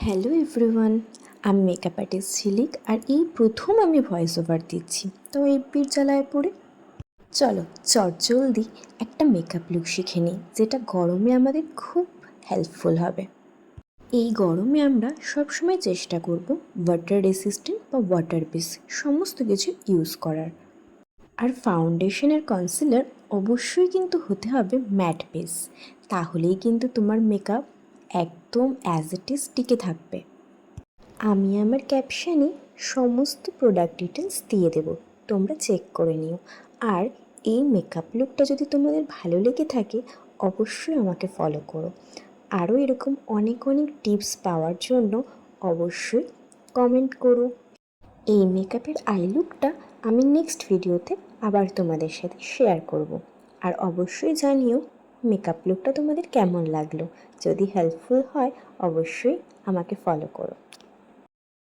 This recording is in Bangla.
হ্যালো এভরিওয়ান, আমি মেকআপ আর্টিস্ট ঝিলিক। আর এই প্রথম আমি ভয়েস ওভার দিচ্ছি, তো এপির জ্বালায় পড়ে চলো চটজলদি একটা মেকআপ লুক শিখে নিই, যেটা গরমে আমাদের খুব হেল্পফুল হবে। এই গরমে আমরা সবসময় চেষ্টা করব ওয়াটার রেসিস্ট্যান্ট বা ওয়াটার বেস সমস্ত কিছু ইউজ করার। আর ফাউন্ডেশন আর কনসিলার অবশ্যই কিন্তু হতে হবে ম্যাট বেস, তাহলেই কিন্তু তোমার মেকআপ একদম অ্যাজ ইট ইজ টিকে থাকবে। আমি আমার ক্যাপশনে সমস্ত প্রোডাক্ট ডিটেলস দিয়ে দেবো, তোমরা চেক করে নিও। আর এই মেকআপ লুকটা যদি তোমাদের ভালো লেগে থাকে অবশ্যই আমাকে ফলো করো। আরও এরকম অনেক অনেক টিপস পাওয়ার জন্য অবশ্যই কমেন্ট করো। এই মেকআপের আই লুকটা আমি নেক্সট ভিডিওতে আবার তোমাদের সাথে শেয়ার করব। আর অবশ্যই জানিও মেকআপ লুকটা তোমাদের কেমন লাগলো। যদি হেল্পফুল হয় অবশ্যই আমাকে ফলো করো।